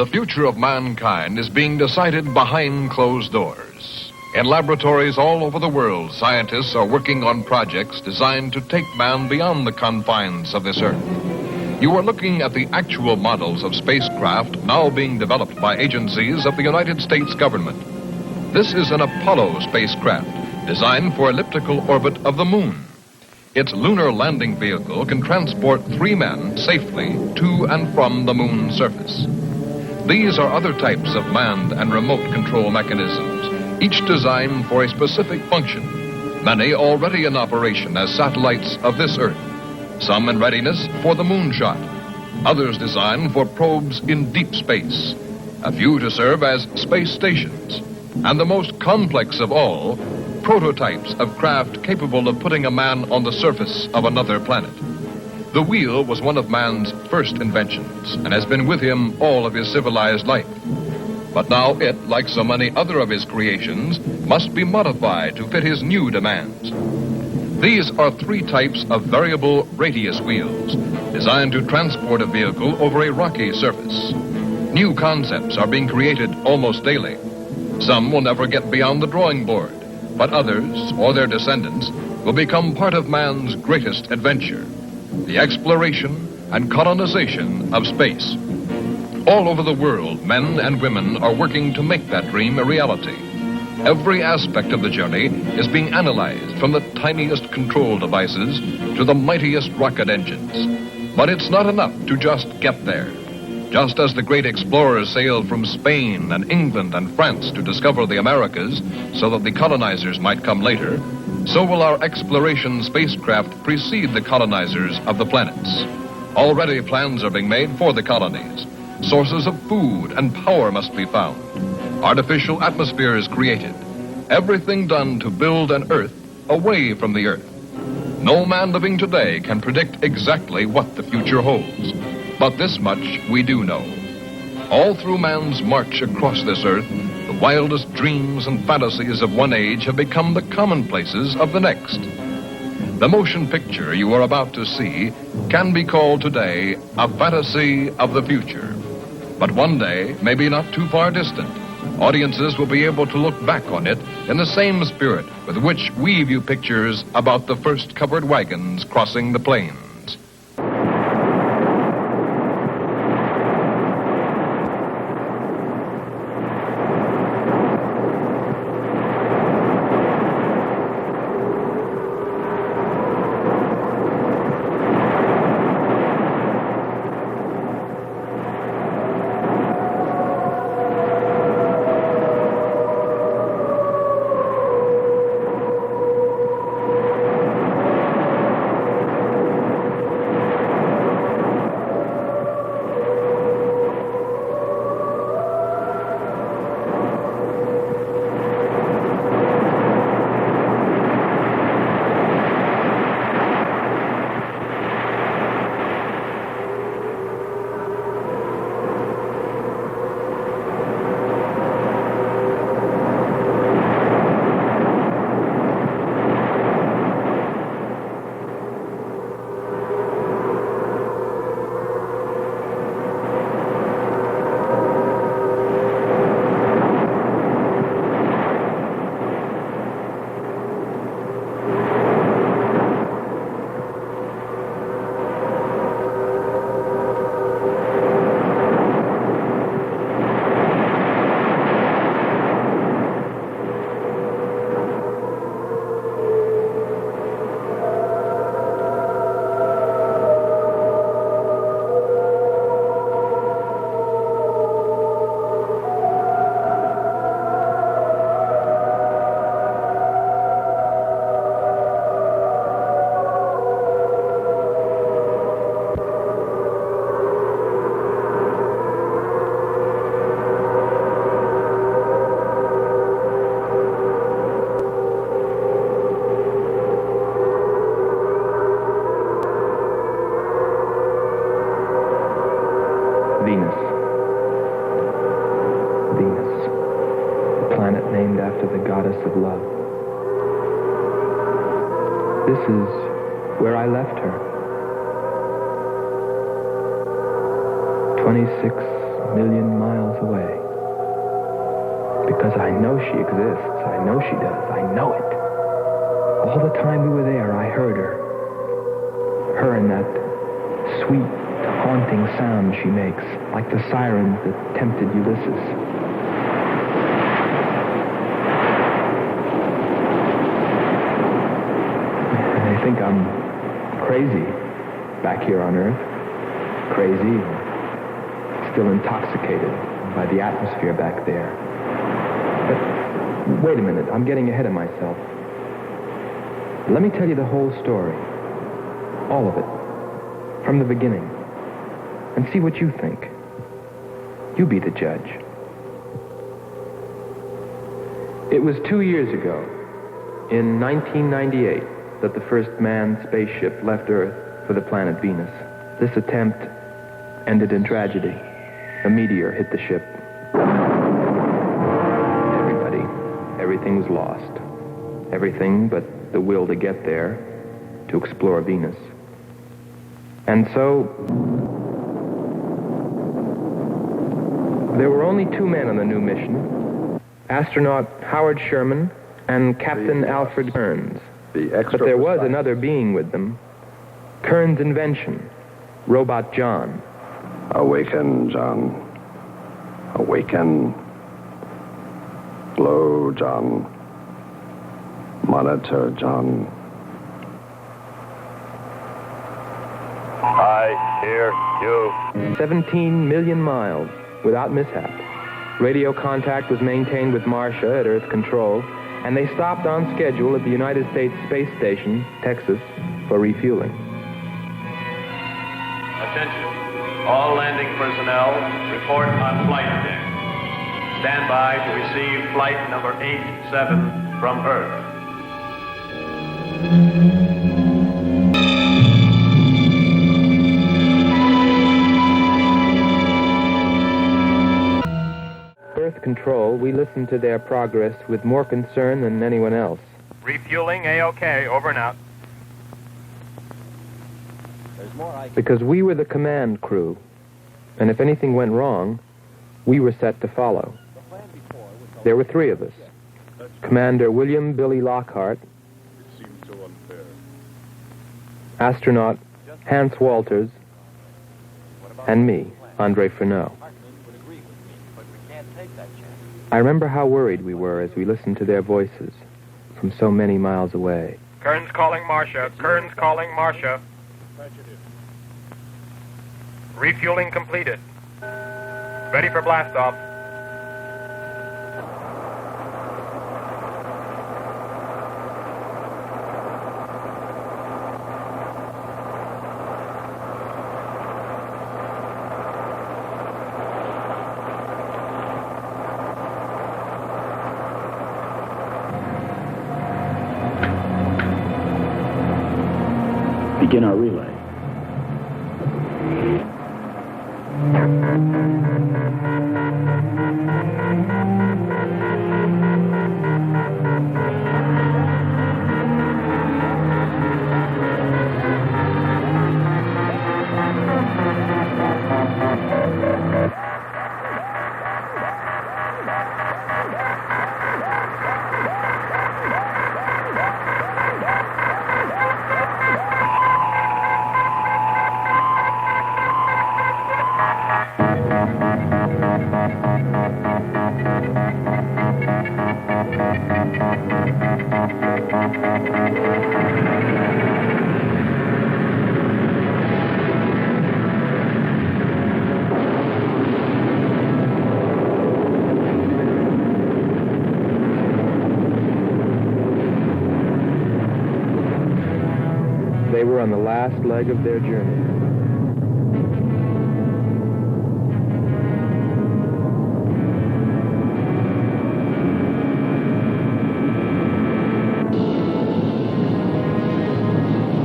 The future of mankind is being decided behind closed doors. In laboratories all over the world, scientists are working on projects designed to take man beyond the confines of this Earth. You are looking at the actual models of spacecraft now being developed by agencies of the United States government. This is an Apollo spacecraft designed for elliptical orbit of the moon. Its lunar landing vehicle can transport 3 men safely to and from the moon's surface. These are other types of manned and remote control mechanisms, each designed for a specific function, many already in operation as satellites of this Earth, some in readiness for the moonshot, others designed for probes in deep space, a few to serve as space stations, and the most complex of all, prototypes of craft capable of putting a man on the surface of another planet. The wheel was one of man's first inventions and has been with him all of his civilized life. But now it, like so many other of his creations, must be modified to fit his new demands. These are 3 types of variable radius wheels designed to transport a vehicle over a rocky surface. New concepts are being created almost daily. Some will never get beyond the drawing board, but others, or their descendants, will become part of man's greatest adventure, the exploration and colonization of space. All over the world, men and women are working to make that dream a reality. Every aspect of the journey is being analyzed, from the tiniest control devices to the mightiest rocket engines. But it's not enough to just get there. Just as the great explorers sailed from Spain and England and France to discover the Americas so that the colonizers might come later, so will our exploration spacecraft precede the colonizers of the planets. Already plans are being made for the colonies. Sources of food and power must be found. Artificial atmospheres created. Everything done to build an Earth away from the Earth. No man living today can predict exactly what the future holds. But this much we do know. All through man's march across this Earth, the wildest dreams and fantasies of one age have become the commonplaces of the next. The motion picture you are about to see can be called today a fantasy of the future. But one day, maybe not too far distant, audiences will be able to look back on it in the same spirit with which we view pictures about the first covered wagons crossing the plains. of love. This is where I left her. 26 million miles away. Because I know she exists. I know she does. I know it. All the time we were there, I heard her. Her and that sweet, haunting sound she makes, like the sirens that tempted Ulysses. I think I'm crazy back here on Earth. Crazy, still intoxicated by the atmosphere back there. But wait a minute, I'm getting ahead of myself. Let me tell you the whole story. All of it. From the beginning. And see what you think. You be the judge. It was 2 years ago, in 1998, that the first manned spaceship left Earth for the planet Venus. This attempt ended in tragedy. A meteor hit the ship. Everything was lost. Everything but the will to get there, to explore Venus. And so, there were only 2 men on the new mission, astronaut Howard Sherman and Captain Alfred Kearns. But there was another being with them, Kearns' invention, Robot John. Awaken, John. Awaken. Glow, John. Monitor, John. I hear you. 17 million miles without mishap. Radio contact was maintained with Marcia at Earth Control, and they stopped on schedule at the United States Space Station, Texas, for refueling. Attention. All landing personnel, report on flight deck. Stand by to receive flight number 87 from Earth. Earth Control, we listened to their progress with more concern than anyone else. Refueling A-OK, over and out. Because we were the command crew, and if anything went wrong, we were set to follow. There were 3 of us. Commander William Billy Lockhart, astronaut Hans Walters, and me, Andre Furneaux. I remember how worried we were as we listened to their voices from so many miles away. Kearns calling Marcia. Kearns calling Marcia. Refueling completed. Ready for blastoff. Begin our relay. They were on the last leg of their journey.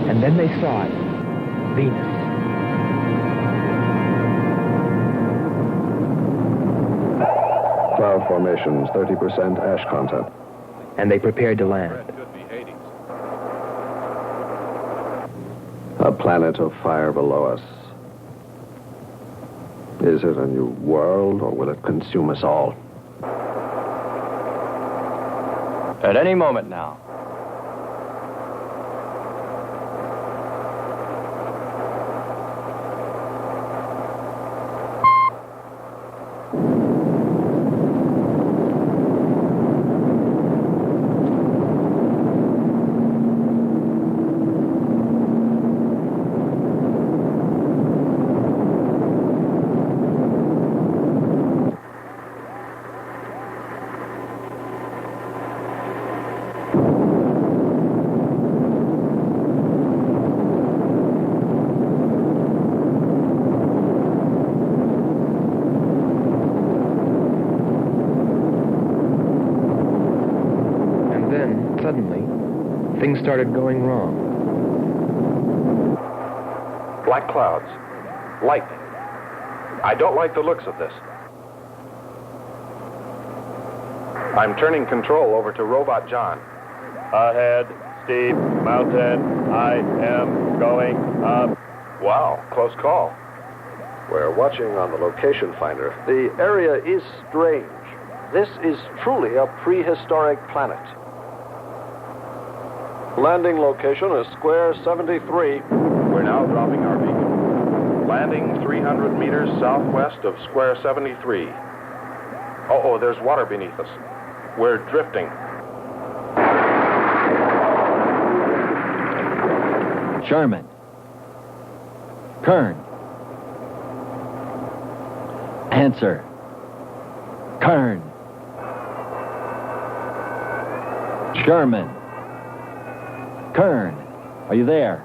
And then they saw it. Venus. Cloud formations, 30% ash content. And they prepared to land. A planet of fire below us. Is it a new world, or will it consume us all? At any moment now. Suddenly, things started going wrong. Black clouds. Lightning. I don't like the looks of this. I'm turning control over to Robot John. Ahead, steep mountain. I am going up. Wow, close call. We're watching on the location finder. The area is strange. This is truly a prehistoric planet. Landing location is Square 73. We're now dropping our beacon. Landing 300 meters southwest of Square 73. Oh, there's water beneath us. We're drifting. Sherman. Kern. Answer. Kern. Sherman. Kern, are you there?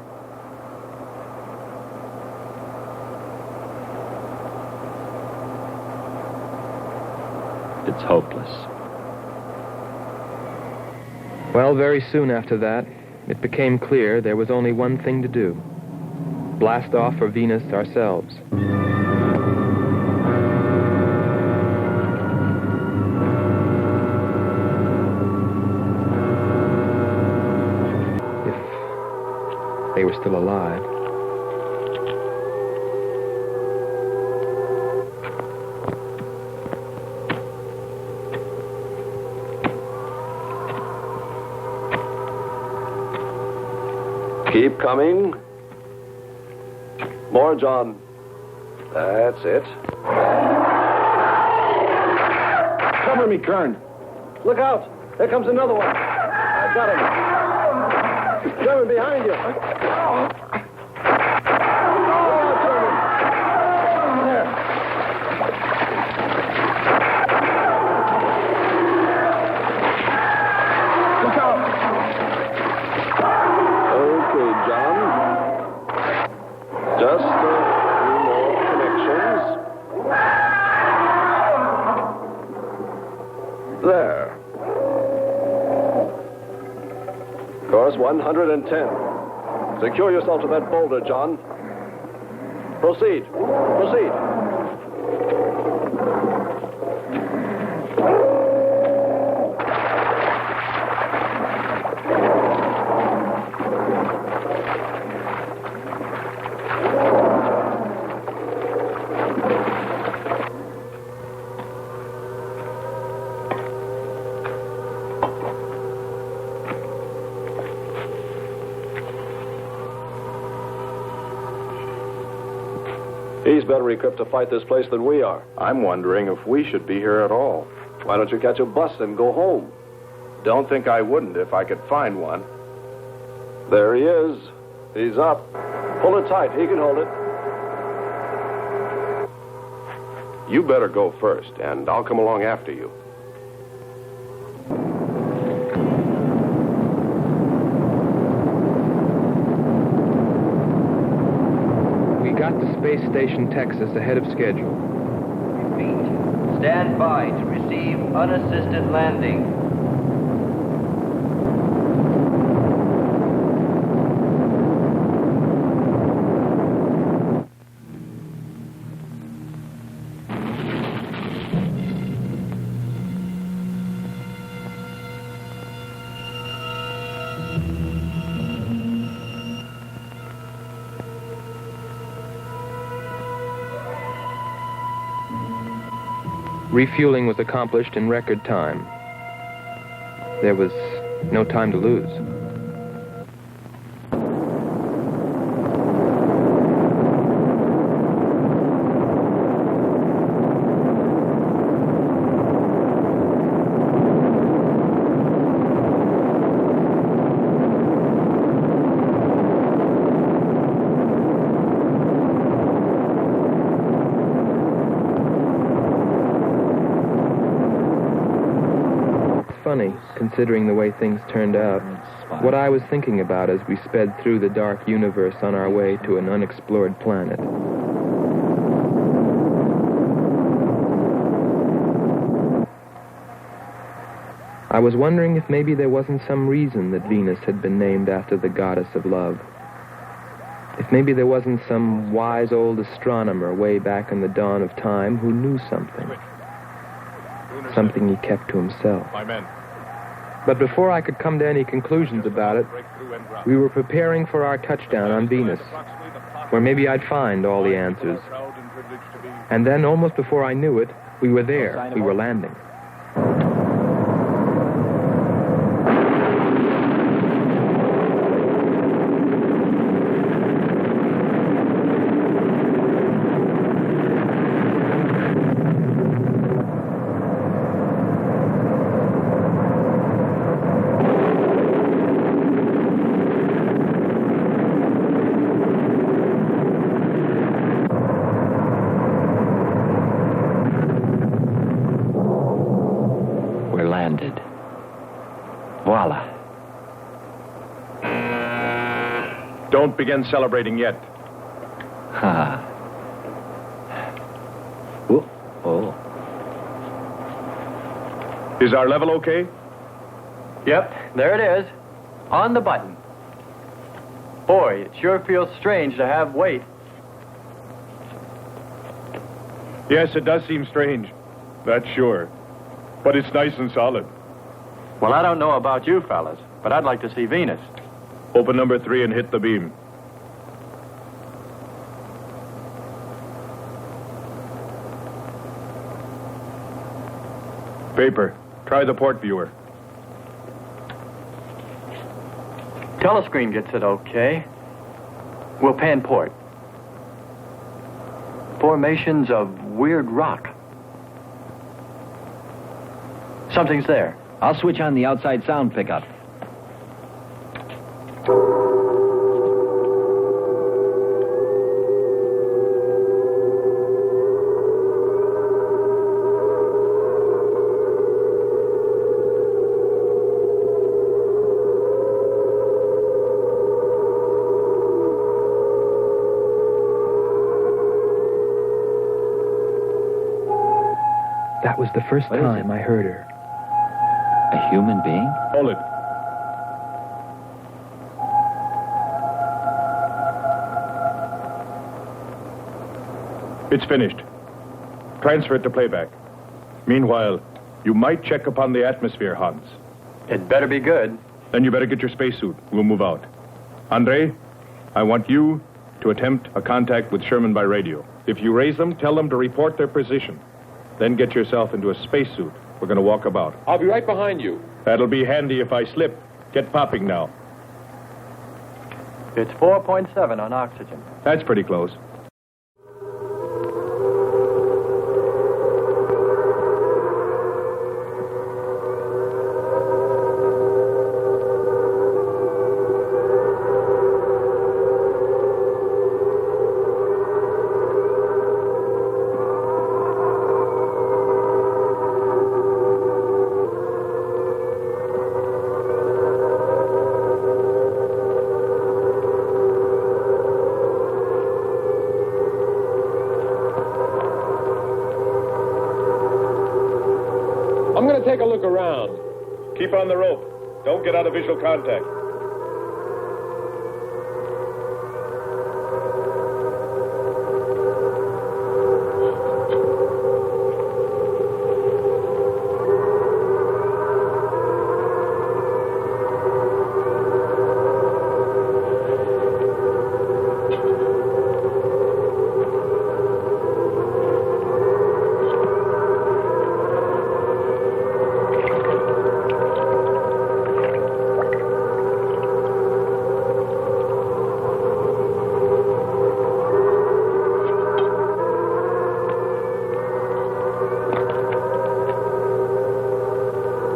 It's hopeless. Well, very soon after that, it became clear there was only one thing to do. Blast off for Venus ourselves. They were still alive. Keep coming. More, John. That's it. Cover me, Kern. Look out. There comes another one. I got him. German, behind you. Just a few more connections. There. Course 110. Secure yourself to that boulder, John. Proceed. Proceed. He's better equipped to fight this place than we are. I'm wondering if we should be here at all. Why don't you catch a bus and go home? Don't think I wouldn't if I could find one. There he is. He's up. Pull it tight. He can hold it. You better go first, and I'll come along after you. We got to Space Station Texas ahead of schedule. Repeat. Stand by to receive unassisted landing. Refueling was accomplished in record time. There was no time to lose. Funny, considering the way things turned out. What I was thinking about as we sped through the dark universe on our way to an unexplored planet. I was wondering if maybe there wasn't some reason that Venus had been named after the goddess of love. If maybe there wasn't some wise old astronomer way back in the dawn of time who knew something. Something he kept to himself. My men. But before I could come to any conclusions about it, we were preparing for our touchdown on Venus, where maybe I'd find all the answers. And then, almost before I knew it, we were there. We were landing. Voila. Don't begin celebrating yet. Ha. Oh. Is our level okay? Yep, there it is. On the button. Boy, it sure feels strange to have weight. Yes, it does seem strange. That's sure. But it's nice and solid. Well, I don't know about you fellas, but I'd like to see Venus. Open number 3 and hit the beam. Paper. Try the port viewer. Telescreen gets it okay. We'll pan port. Formations of weird rock. Something's there. I'll switch on the outside sound pickup. That was the first time I heard her. A human being? Hold it. It's finished. Transfer it to playback. Meanwhile, you might check upon the atmosphere, Hans. It better be good. Then you better get your spacesuit. We'll move out. Andre, I want you to attempt a contact with Sherman by radio. If you raise them, tell them to report their position. Then get yourself into a spacesuit. We're going to walk about. I'll be right behind you. That'll be handy if I slip. Get popping now. It's 4.7 on oxygen. That's pretty close. I'm going to take a look around. Keep on the rope. Don't get out of visual contact.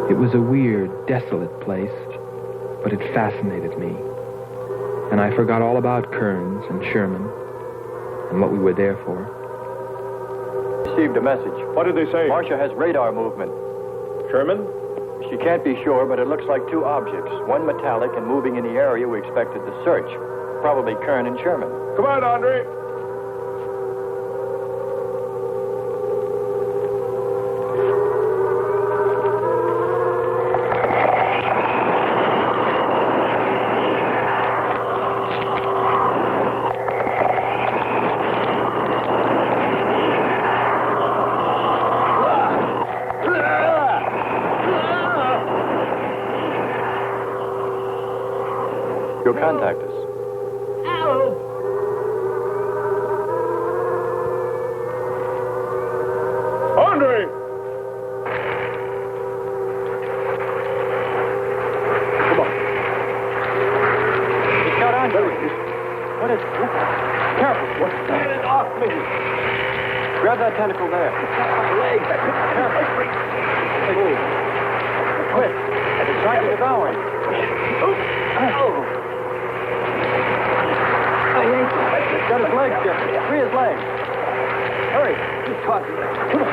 It was a weird, desolate place, but it fascinated me. And I forgot all about Kearns and Sherman and what we were there for. Received a message. What did they say? Marcia has radar movement. Sherman? She can't be sure, but it looks like two objects. One metallic and moving in the area we expected to search. Probably Kern and Sherman. Come on, Andre. You'll contact us. Andre! Come on. It's got Andre. What is it? Careful. What's that? Get it off me. Grab that tentacle there. It's got my leg. Careful. Move. Quick. It's trying to devour him. He's got his legs different. Free his legs. Hurry. He's caught. Come on.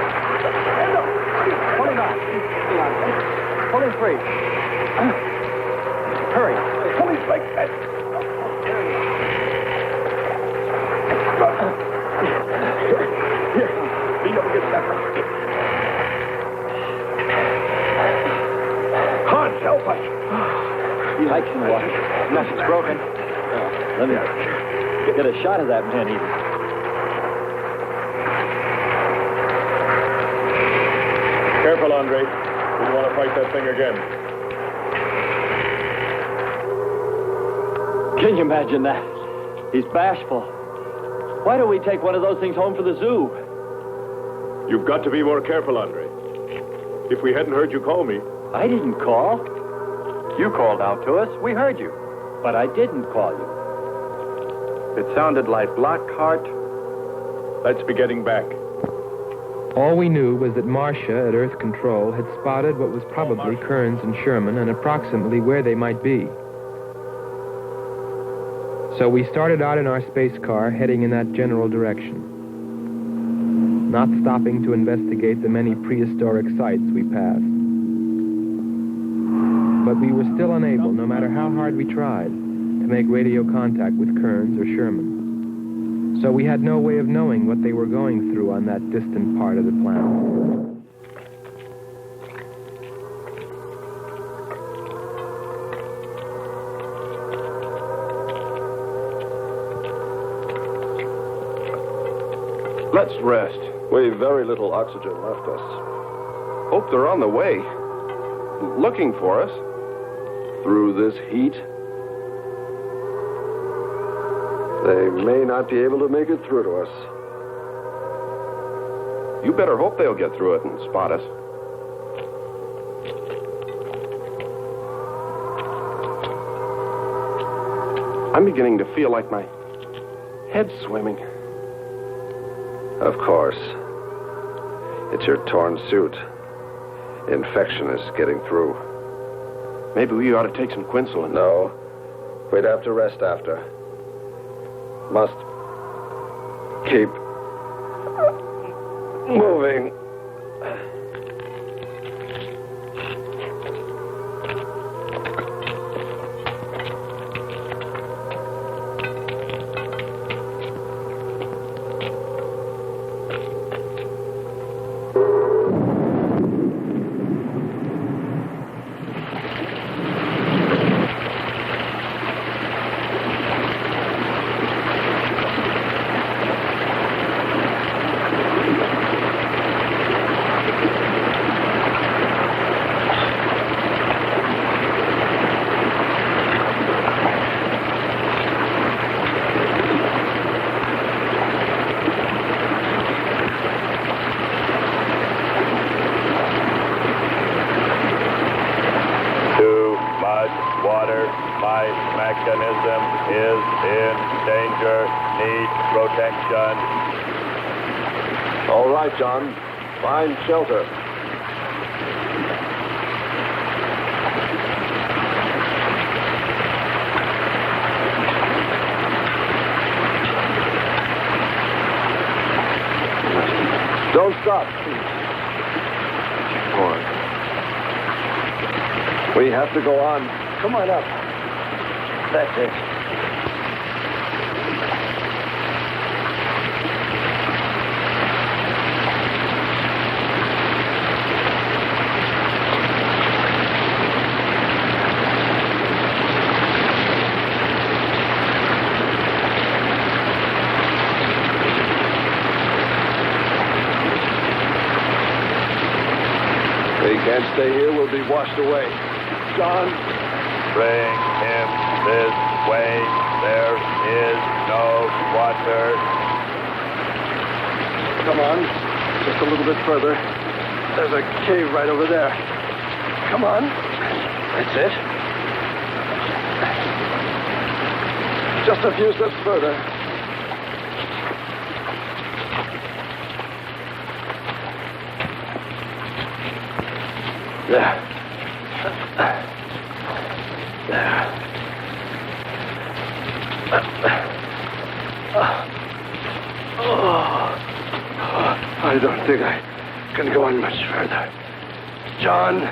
Pull him out. Pull him free. Hurry. Pull his legs back. Lean up against that. Hans, help us. I can watch. Nothing's broken. Let me get a shot of that man even. Careful, Andre. We don't want to fight that thing again. Can you imagine that? He's bashful. Why don't we take one of those things home for the zoo? You've got to be more careful, Andre. If we hadn't heard you call me. I didn't call. You called out to us. We heard you. But I didn't call you. It sounded like Lockhart. Let's be getting back. All we knew was that Marcia at Earth Control had spotted what was probably Kearns and Sherman and approximately where they might be. So we started out in our space car, heading in that general direction, not stopping to investigate the many prehistoric sites we passed. But we were still unable, no matter how hard we tried, to make radio contact with Kearns or Sherman. So we had no way of knowing what they were going through on that distant part of the planet. Let's rest. We've very little oxygen left us. Hope they're on the way. Looking for us. Through this heat. They may not be able to make it through to us. You better hope they'll get through it and spot us. I'm beginning to feel like my head's swimming. Of course. It's your torn suit. Infection is getting through. Maybe we ought to take some quinsulin. No. We'd have to rest after. Must keep moving. mechanism is in danger. Need protection. All right, John. Find shelter. Don't stop. Go on. We have to go on. Come on up. That's it. We can't stay here. We'll be washed away. John. Bring him this way. There is no water. Come on. Just a little bit further. There's a cave right over there. Come on. That's it. Just a few steps further. There. There. I don't think I can go on much further. John,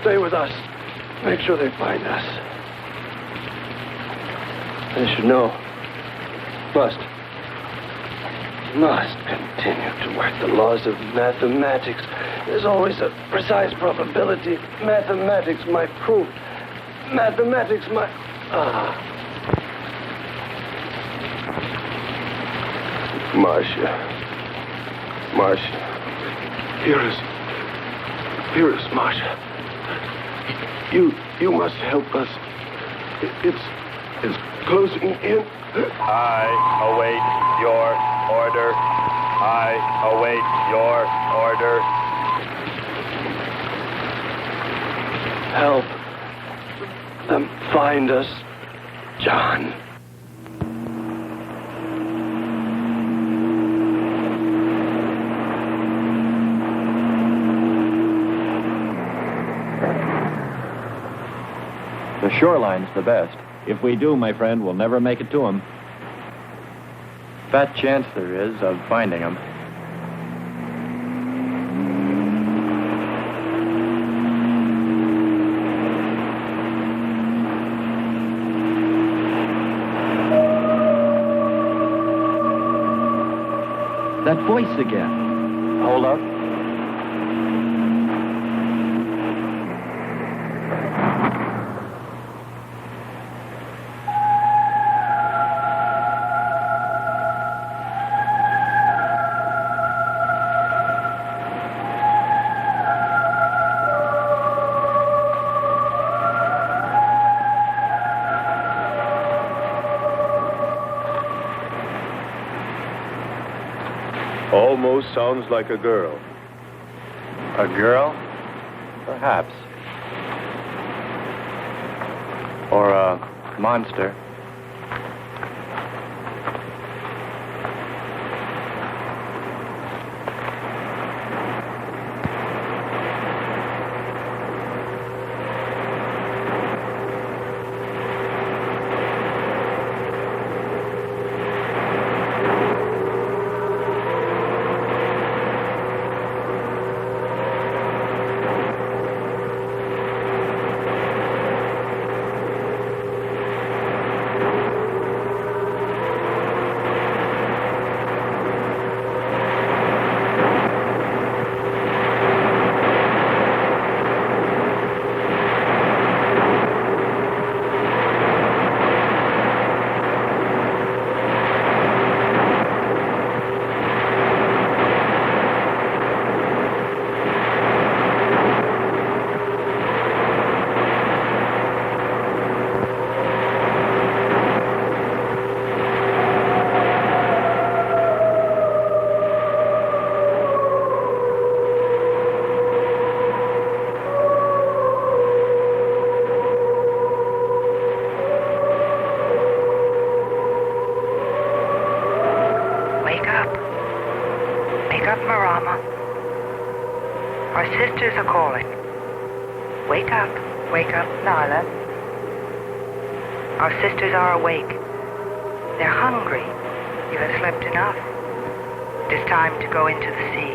stay with us. Make sure they find us. They should know. Must continue to work the laws of mathematics. There's always a precise probability. Mathematics, my proof. Mathematics, my... Marcia. Here is Marcia. You must help us. It's closing in. I await your order. I await your order. Help them find us, John. The shoreline's the best. If we do, my friend, we'll never make it to him. Fat chance there is of finding him. That voice again. Hold up. Almost sounds like a girl. A girl? Perhaps. Or a monster. Sisters are calling. Wake up, Nyla. Our sisters are awake. They're hungry. You have slept enough. It is time to go into the sea.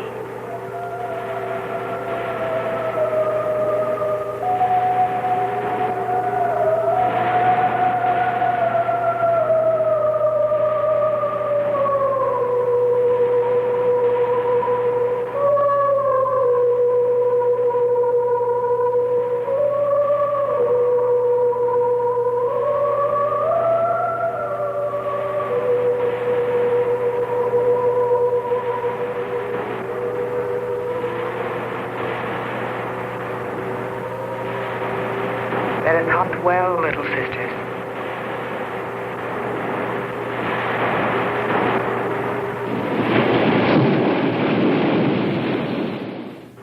Let us hunt well, little sisters.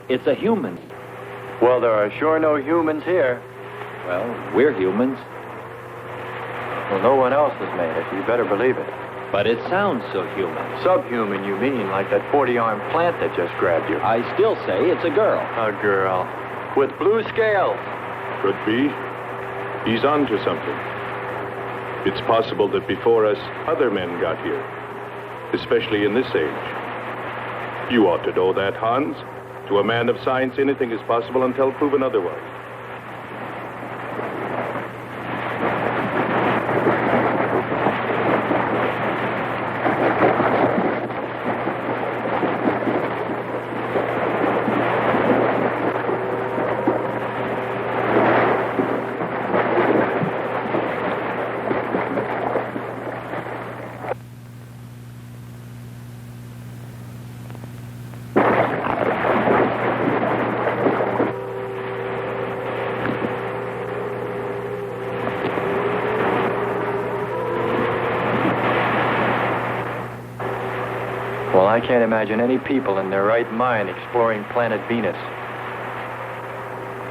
It's a human. Well, there are sure no humans here. Well, we're humans. Well, no one else has made it. You better believe it. But it sounds so human. Subhuman, you mean, like that 40-armed plant that just grabbed you. I still say it's a girl. A girl. With blue scales. Could be. He's on to something. It's possible that before us, other men got here. Especially in this age. You ought to know that, Hans. To a man of science, anything is possible until proven otherwise. Well, I can't imagine any people in their right mind exploring planet Venus.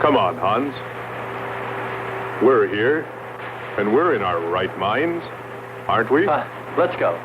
Come on, Hans. We're here, and we're in our right minds, aren't we? Let's go.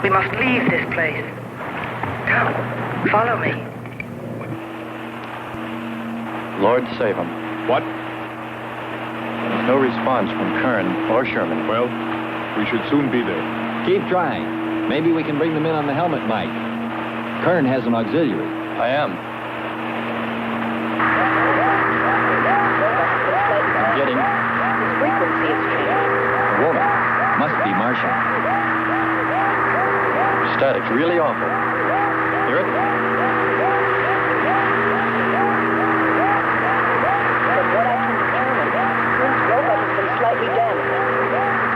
We must leave this place. Come, follow me. Lord save him. What? There's no response from Kern or Sherman. Well, we should soon be there. Keep trying. Maybe we can bring them in on the helmet mic. Kern has an auxiliary. I am. I'm getting... His frequency is changed. A woman. Must be Martian. Static's really awful. Hear it? From what I can determine, Kern's robot has been slightly damaged.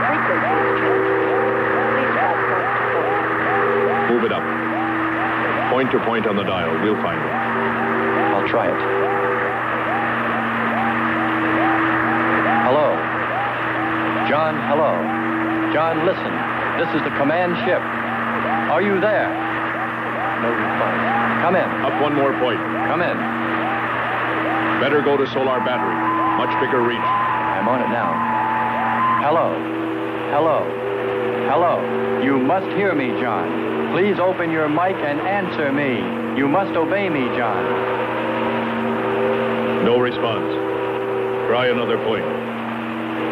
Frequency is changed. Please try point to point. Move it up. Point to point on the dial. We'll find it. I'll try it. Hello. John, hello. John, listen. This is the command ship. Are you there? No response. Come in. Up one more point. Come in. Better go to solar battery. Much bigger reach. I'm on it now. Hello. Hello. Hello. You must hear me, John. Please open your mic and answer me. You must obey me, John. No response. Try another point.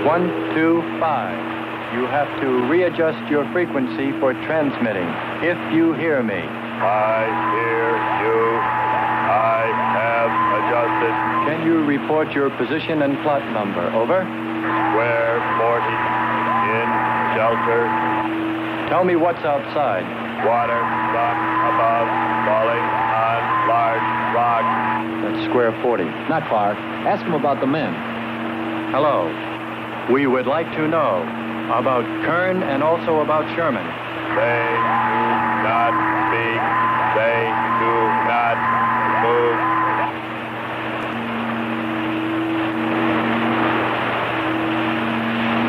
1, 2, 5. You have to readjust your frequency for transmitting. If you hear me. I hear you. I have adjusted. Can you report your position and plot number? Over. Square 40. In shelter. Tell me what's outside. Water, sun above, falling on large rock. That's square 40. Not far. Ask him about the men. Hello. We would like to know about Kern and also about Sherman. They do not speak. They do not move.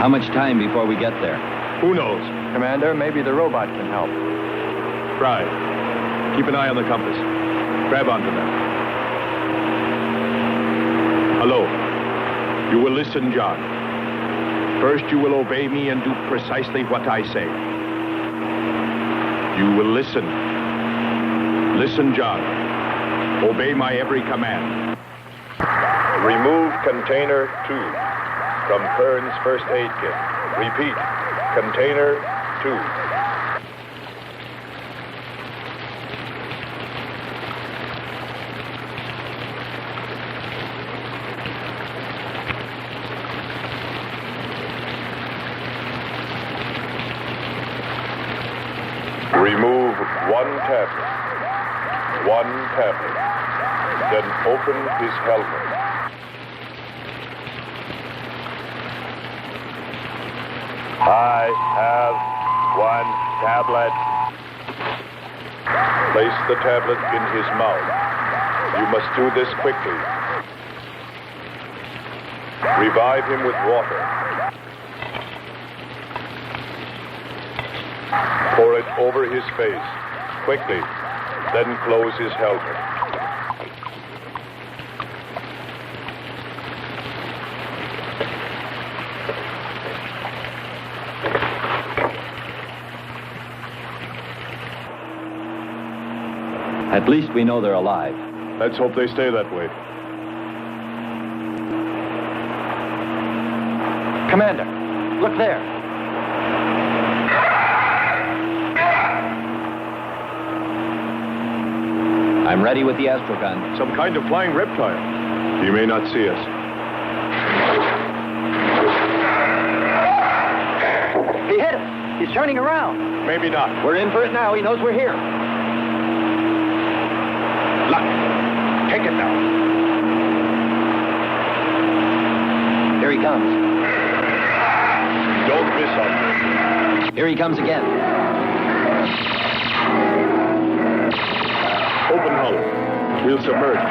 How much time before we get there? Who knows? Commander, maybe the robot can help. Try. Keep an eye on the compass. Grab onto them. Hello. You will listen, John. First, you will obey me and do precisely what I say. You will listen. Listen, John. Obey my every command. Remove container 2 from Kern's first aid kit. Repeat. Container 2. Remove one tablet. One tablet. Then open his helmet. I have one tablet. Place the tablet in his mouth. You must do this quickly. Revive him with water. Pour it over his face. Quickly. Then close his helmet. At least we know they're alive. Let's hope they stay that way. Commander, look there. I'm ready with the astrogun. Some kind of flying reptile. He may not see us. He hit us. He's turning around. Maybe not. We're in for it now. He knows we're here. Luck. Take it now. Here he comes. Don't miss him. Here he comes again. Open hull. We'll submerge.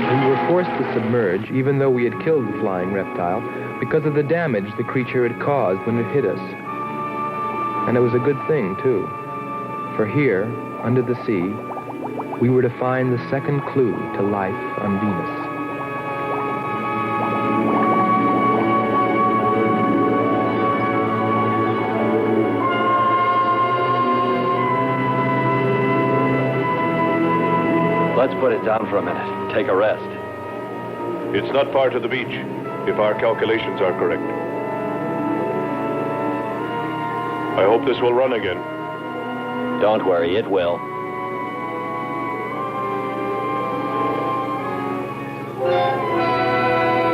We were forced to submerge, even though we had killed the flying reptile, because of the damage the creature had caused when it hit us. And it was a good thing, too. For here, under the sea, we were to find the second clue to life on Venus. Let's put it down for a minute. Take a rest. It's not far to the beach, if our calculations are correct. I hope this will run again. Don't worry, it will.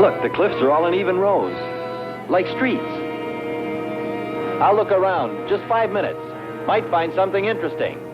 Look, the cliffs are all in even rows, like streets. I'll look around, just 5 minutes. Might find something interesting.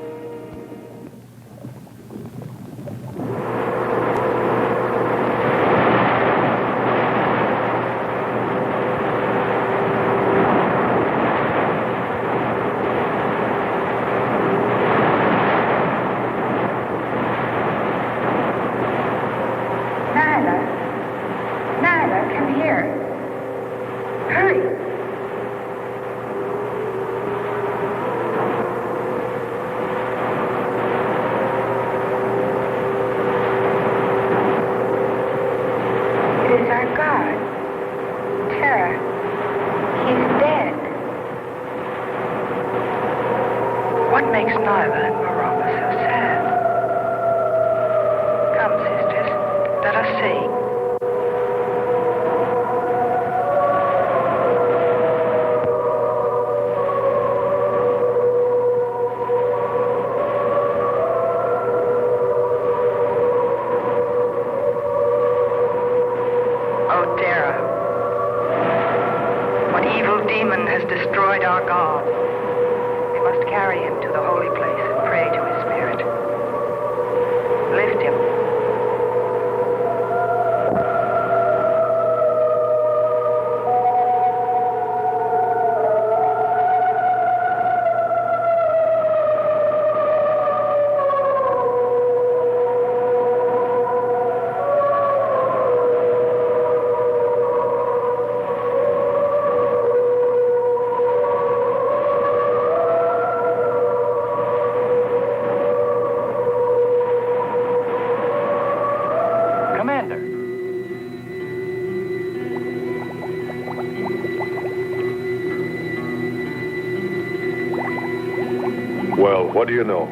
Well, what do you know?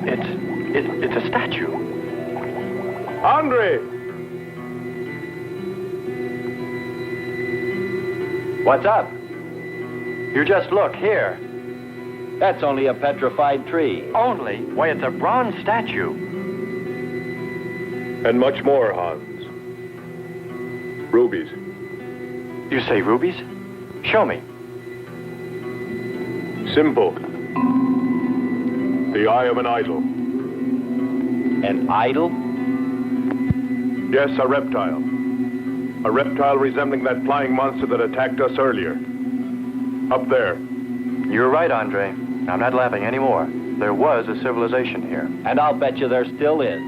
It's a statue. Andre! What's up? You just look here. That's only a petrified tree. Only? Why, it's a bronze statue. And much more, Hans. Rubies. You say rubies? Show me. Simple. The eye of an idol. An idol? Yes, a reptile. A reptile resembling that flying monster that attacked us earlier. Up there. You're right, Andre. I'm not laughing anymore. There was a civilization here. And I'll bet you there still is.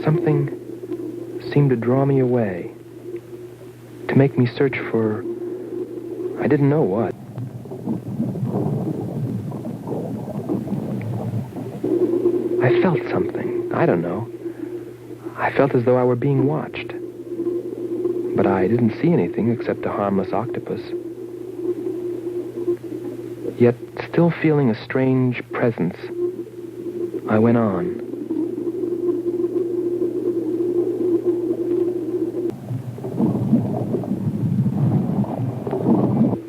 Something seemed to draw me away, to make me search for, I didn't know what. I felt something, I don't know. I felt as though I were being watched. But I didn't see anything except a harmless octopus. Yet, still feeling a strange presence, I went on.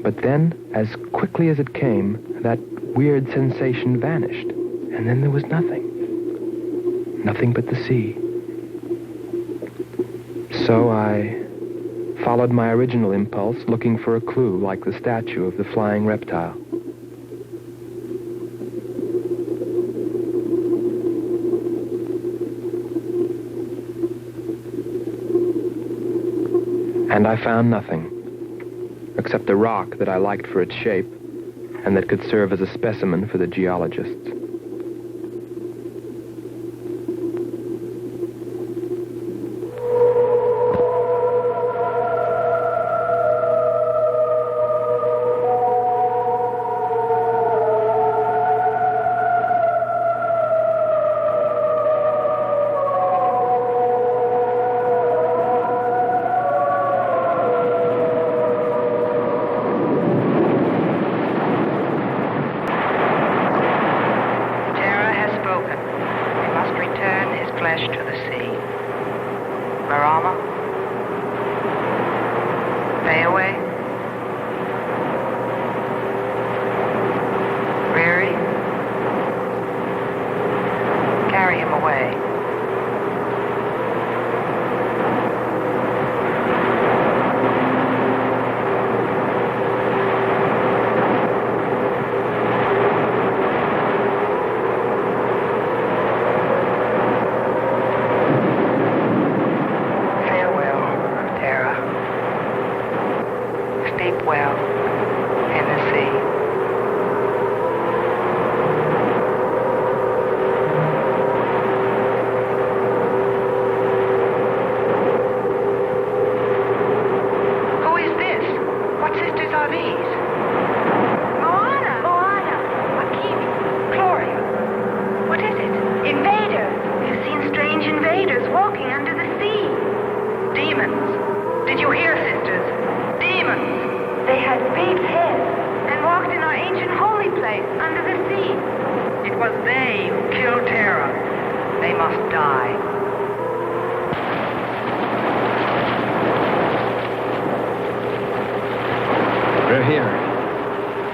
But then, as quickly as it came, that weird sensation vanished. And then there was nothing. Nothing but the sea. So I followed my original impulse, looking for a clue like the statue of the flying reptile. And I found nothing, except a rock that I liked for its shape and that could serve as a specimen for the geologists.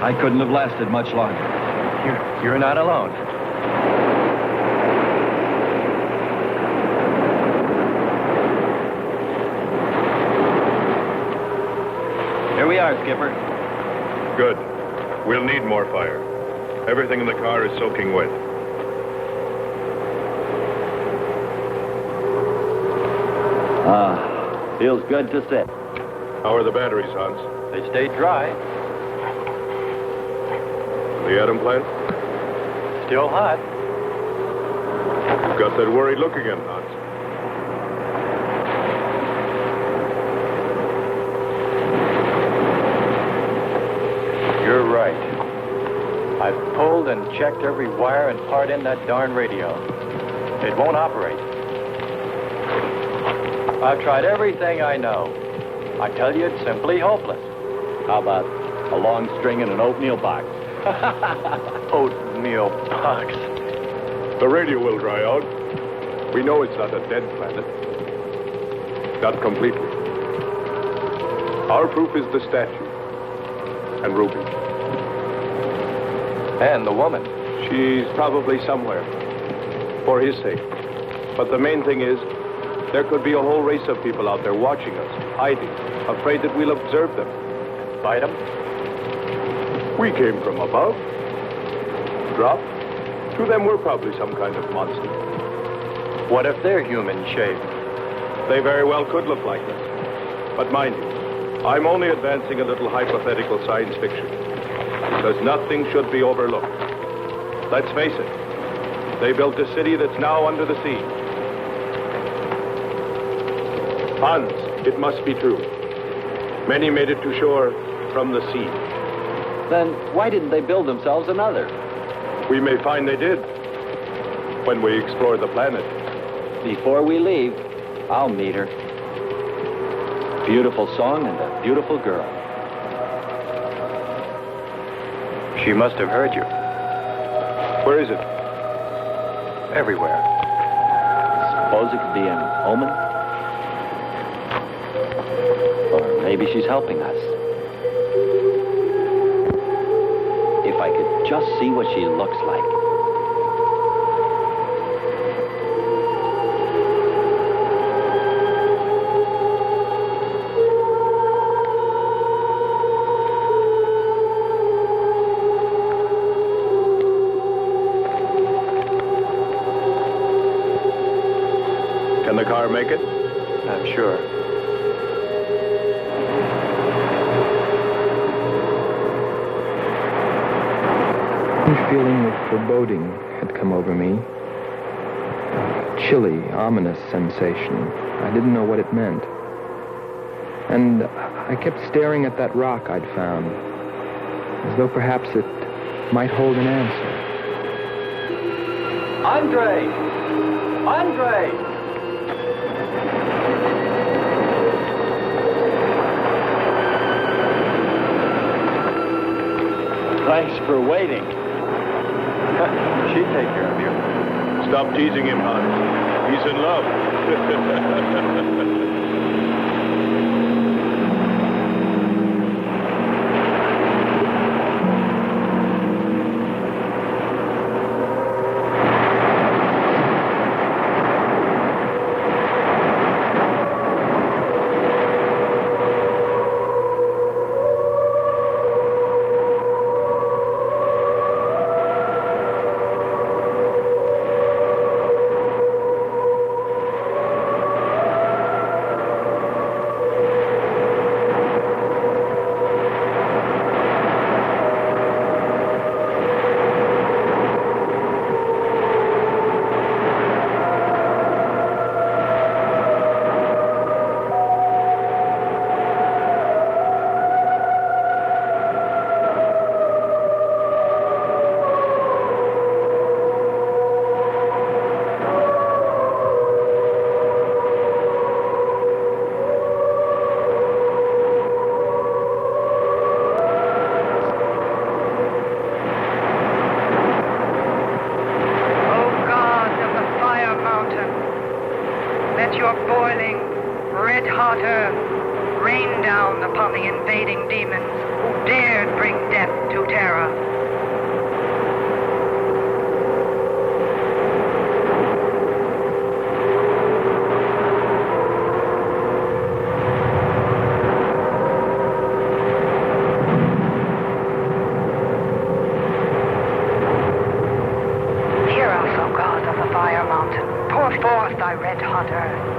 I couldn't have lasted much longer. You're not alone. Here we are, Skipper. Good. We'll need more fire. Everything in the car is soaking wet. Feels good to sit. How are the batteries, Hans? They stay dry. The atom plant? Still hot. You've got that worried look again, Hans. You're right. I've pulled and checked every wire and part in that darn radio. It won't operate. I've tried everything I know. I tell you, it's simply hopeless. How about a long string and an oatmeal box? Oatmeal box. The radio will dry out. We know it's not a dead planet. Not completely. Our proof is the statue. And Ruby. And the woman. She's probably somewhere. For his sake. But the main thing is, there could be a whole race of people out there watching us, hiding, afraid that we'll observe them. Fight them? We came from above. Dropped. To them, we're probably some kind of monster. What if they're human shaped? They very well could look like us. But mind you, I'm only advancing a little hypothetical science fiction. Because nothing should be overlooked. Let's face it. They built a city that's now under the sea. Hans, it must be true. Many made it to shore from the sea. Then why didn't they build themselves another? We may find they did. When we explore the planet. Before we leave, I'll meet her. Beautiful song and a beautiful girl. She must have heard you. Where is it? Everywhere. Suppose it could be an omen? Or maybe she's helping us. If I could just see what she looks like. Can the car make it? I'm sure. A feeling of foreboding had come over me. A chilly, ominous sensation. I didn't know what it meant. And I kept staring at that rock I'd found, as though perhaps it might hold an answer. Andre! Andre! Thanks for waiting. She'd take care of you. Stop teasing him, Hans. He's in love.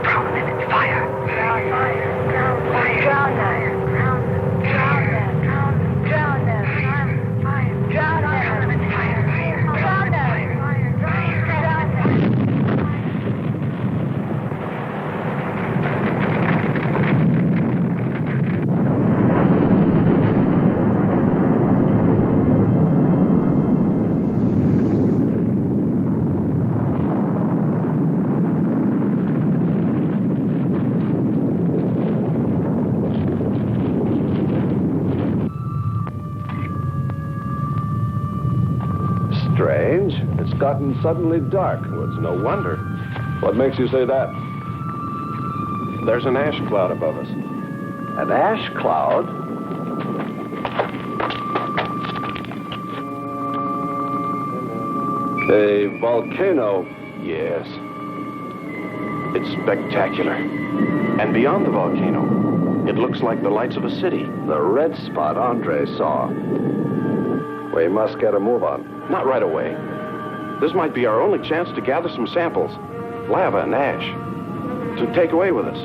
Drown them in fire. Fire. Drown them. Drown them. Drown them. Drown them. Drown them. Fire. Drown them in fire. Drown them. Strange. It's gotten suddenly dark. Well, it's no wonder. What makes you say that? There's an ash cloud above us. An ash cloud? A volcano. Yes. It's spectacular. And beyond the volcano, it looks like the lights of a city. The red spot Andre saw. We must get a move on. Not right away. This might be our only chance to gather some samples, lava and ash, to take away with us.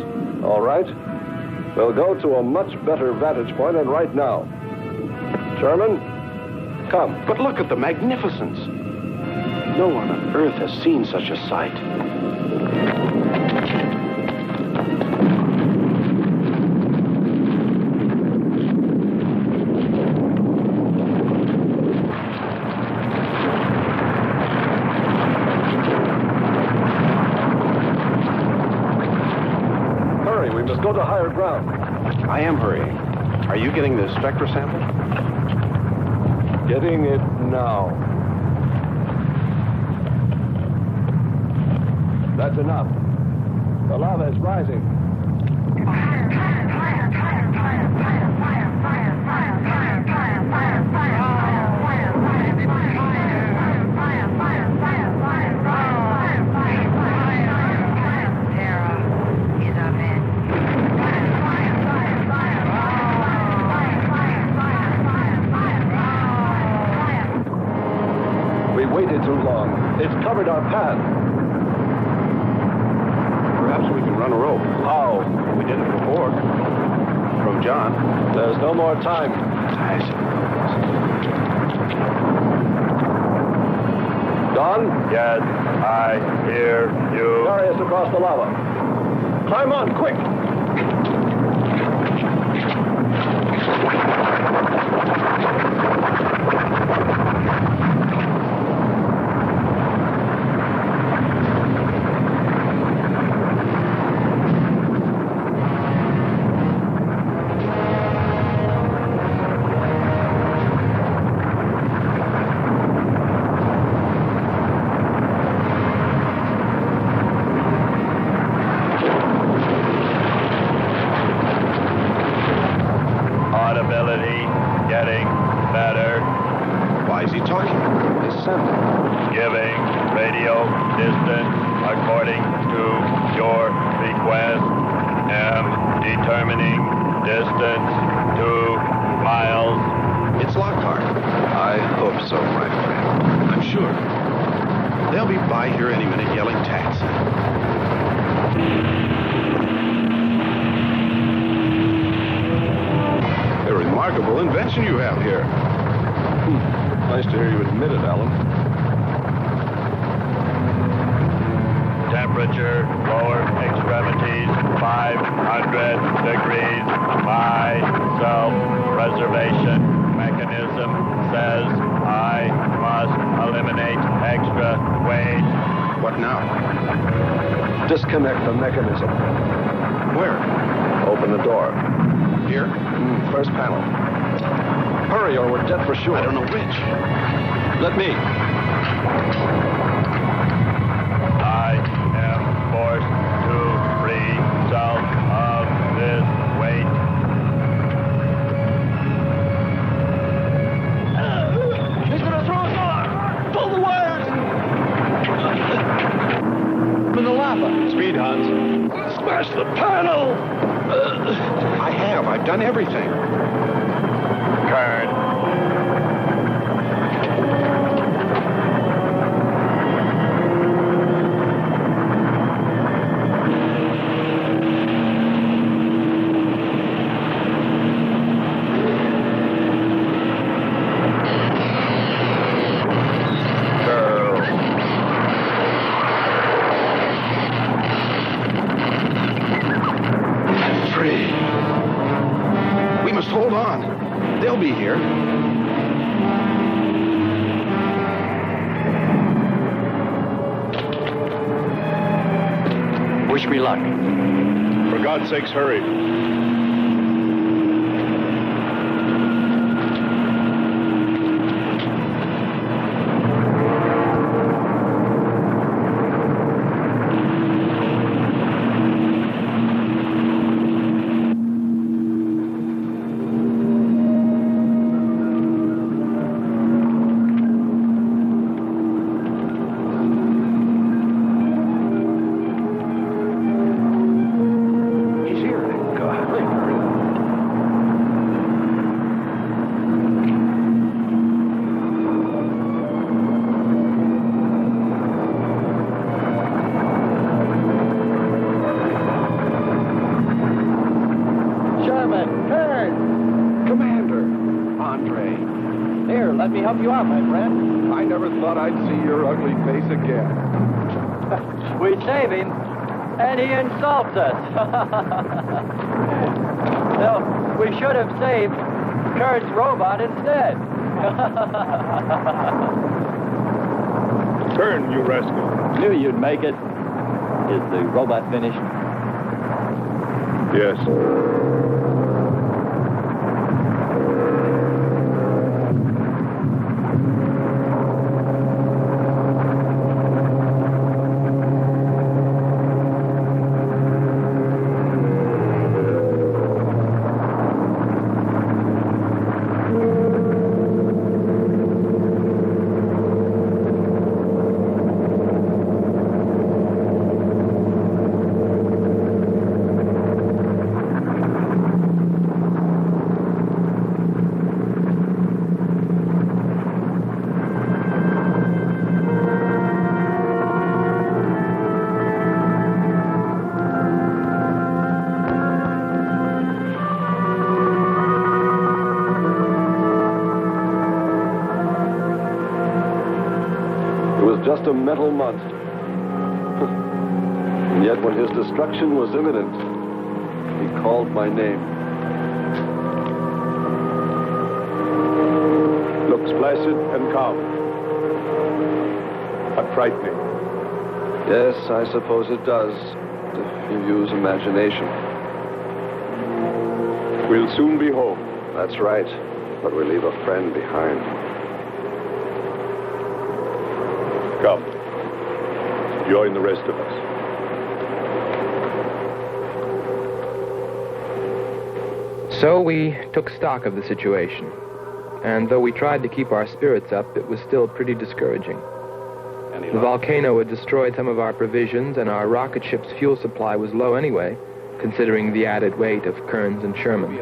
All right. We'll go to a much better vantage point, and right now. Sherman, come. But look at the magnificence. No one on Earth has seen such a sight. Go to higher ground. I am hurrying. Are you getting the spectra sample? Getting it now. That's enough. The lava is rising. Too long. It's covered our path. Perhaps we can run a rope. How? We did it before. From John. There's no more time. Don? Yes, I hear you. Carry us across the lava. Climb on, quick! You have here. Nice to hear you admit it, Alan. Temperature, lower extremities, 500 degrees. My self-preservation mechanism says I must eliminate extra weight. What now? Disconnect the mechanism. Where? Open the door. Here? First panel. Hurry or we're dead for sure. I don't know which. Let me. I am forced to free myself of this weight. He's gonna throw us off! Pull the wires! I'm in the lava. Speed, Hans. Smash the panel! I've done everything. Kern. on. They'll be here. Wish me luck. For God's sakes, hurry. You are, my friend. I never thought I'd see your ugly face again. We save him, and he insults us. No, we should have saved Kurt's robot instead. Turn, you rascal. Knew you'd make it. Is the robot finished? Yes. Just a metal monster. And yet when his destruction was imminent, he called my name. Looks placid and calm. But frightening. Yes, I suppose it does, if you use imagination. We'll soon be home. That's right, but we leave a friend behind. Come. Join the rest of us. So we took stock of the situation. And though we tried to keep our spirits up, it was still pretty discouraging. The volcano had destroyed some of our provisions, and our rocket ship's fuel supply was low anyway, considering the added weight of Kearns and Sherman.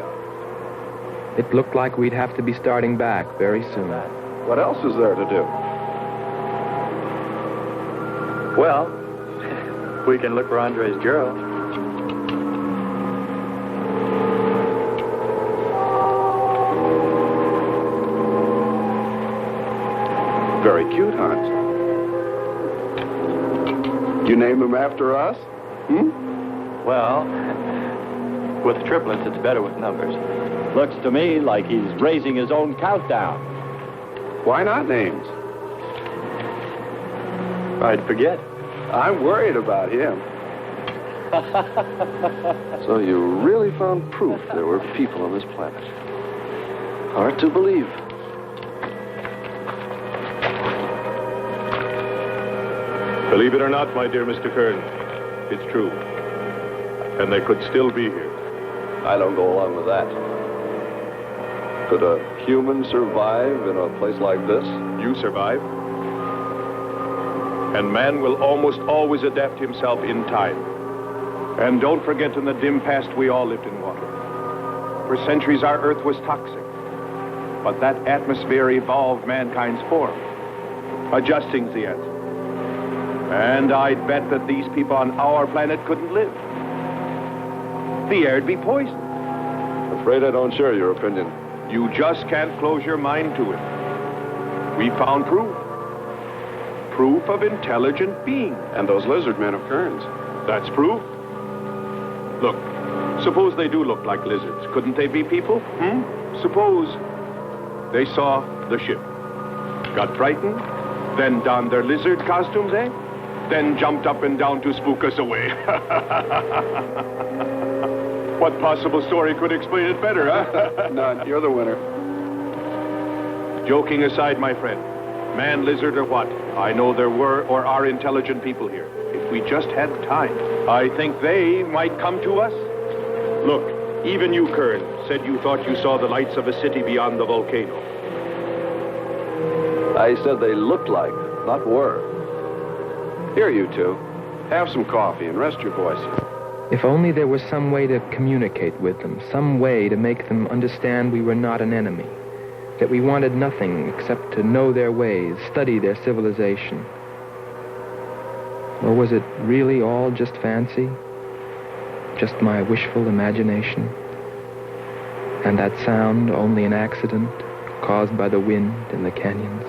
It looked like we'd have to be starting back very soon. What else is there to do? Well, we can look for Andre's girl. Very cute, Hans. You name him after us? Well, with triplets, it's better with numbers. Looks to me like he's raising his own countdown. Why not names? I'd forget. I'm worried about him. So you really found proof there were people on this planet. Hard to believe. Believe it or not, my dear Mr. Kearns, it's true. And they could still be here. I don't go along with that. Could a human survive in a place like this? You survive. And man will almost always adapt himself in time. And don't forget, in the dim past, we all lived in water. For centuries, our Earth was toxic. But that atmosphere evolved mankind's form. Adjusting's the answer. And I'd bet that these people on our planet couldn't live. The air'd be poisoned. Afraid I don't share your opinion. You just can't close your mind to it. We found proof. Proof of intelligent being. And those lizard men of Kearns. That's proof. Look, Suppose they do look like lizards. Couldn't they be people? Suppose they saw the ship, got frightened, then donned their lizard costumes, eh? Then jumped up and down to spook us away. What possible story could explain it better, huh? None. You're the winner. Joking aside, my friend, man, lizard, or what, I know there were or are intelligent people here. If we just had time, I think they might come to us. Look, even you, Kern, said you thought you saw the lights of a city beyond the volcano. I said they looked like, not were. Here, you two. Have some coffee and rest your voices. If only there was some way to communicate with them, some way to make them understand we were not an enemy, that we wanted nothing except to know their ways, study their civilization. Or was it really all just fancy? Just my wishful imagination? And that sound only an accident caused by the wind in the canyons?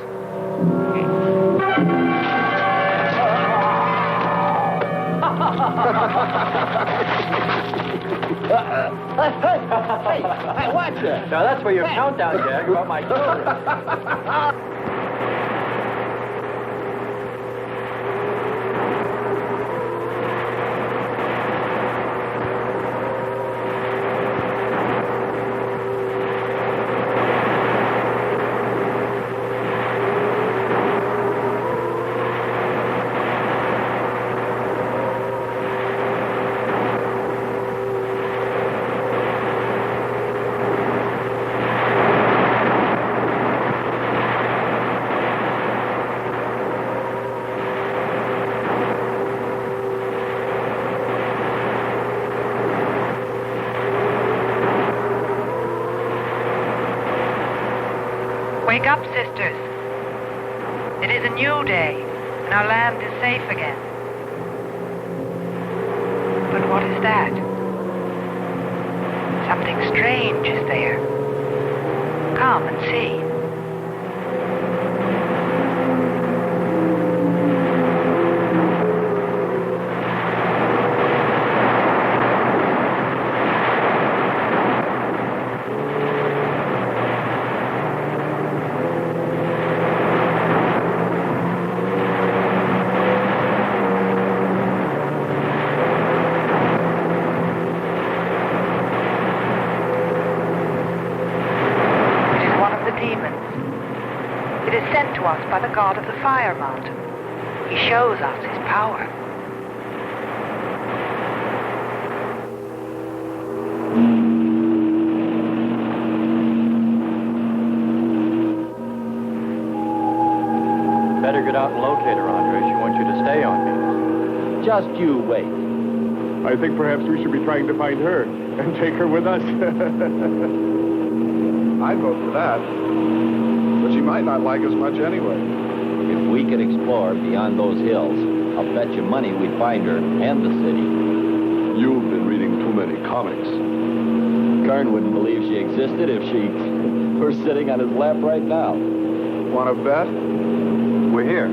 Hey, watch it. Now, that's for your countdown gag about my children. Wake up, sisters. It is a new day, and our land is safe again. But what is that? Something strange is there. Come and see. By the god of the fire mountain. He shows us his power. Better get out and locate her, Andre. She wants you to stay on me. Just you wait. I think perhaps we should be trying to find her and take her with us. I'd vote for that. But she might not like us much anyway. If we could explore beyond those hills, I'll bet you money we'd find her and the city. You've been reading too many comics. Kern wouldn't believe she existed if she were sitting on his lap right now. Want to bet? We're here.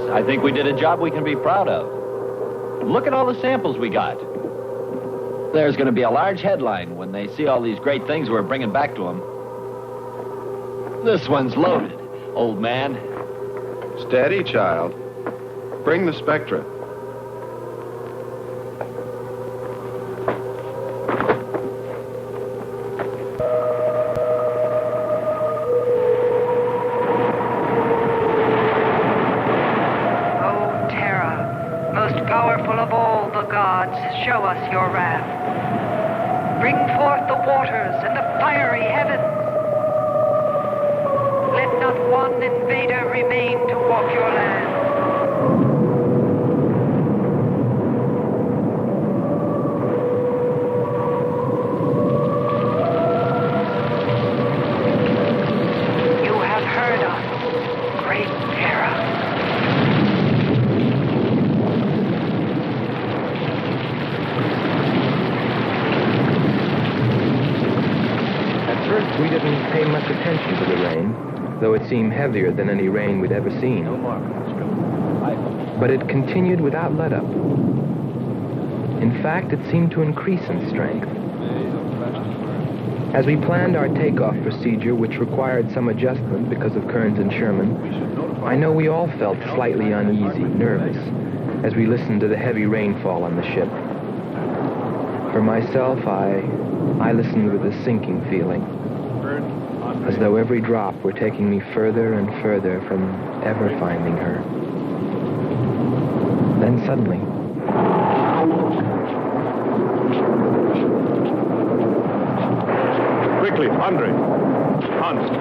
I think we did a job we can be proud of. Look at all the samples we got. There's going to be a large headline when they see all these great things we're bringing back to them. This one's loaded, old man. Steady, child. Bring the Spectra. Show us your wrath. Bring forth the waters and the fiery heavens. Let not one invader remain to walk your land. pay much attention to the rain, though it seemed heavier than any rain we'd ever seen. But it continued without let-up. In fact, it seemed to increase in strength. As we planned our takeoff procedure, which required some adjustment because of Kearns and Sherman, I know we all felt slightly uneasy, nervous, as we listened to the heavy rainfall on the ship. For myself, I listened with a sinking feeling, as though every drop were taking me further and further from ever finding her. Then suddenly... Quickly, Andre. Hans.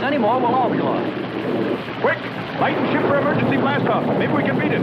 Anymore, we'll all be lost. Quick! Lighten ship for emergency blast-off. Maybe we can beat it.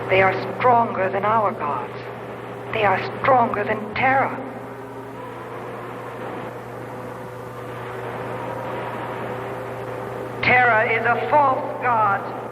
They are stronger than our gods. They are stronger than Terra. Terra is a false god.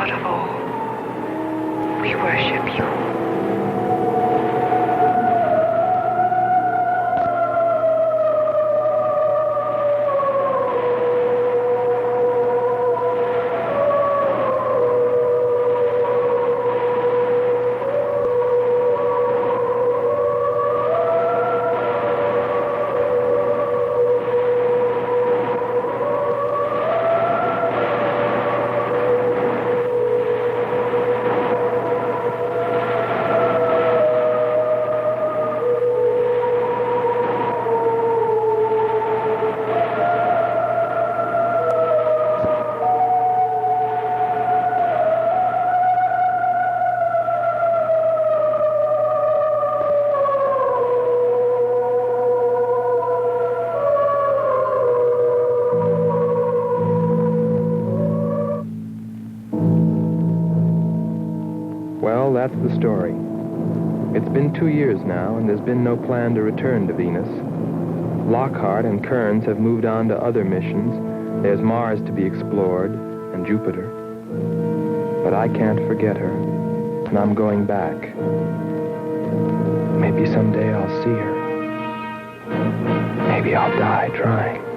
God of all, we worship you. Well, that's the story. It's been 2 years now, and there's been no plan to return to Venus. Lockhart and Kearns have moved on to other missions. There's Mars to be explored, and Jupiter. But I can't forget her, and I'm going back. Maybe someday I'll see her. Maybe I'll die trying.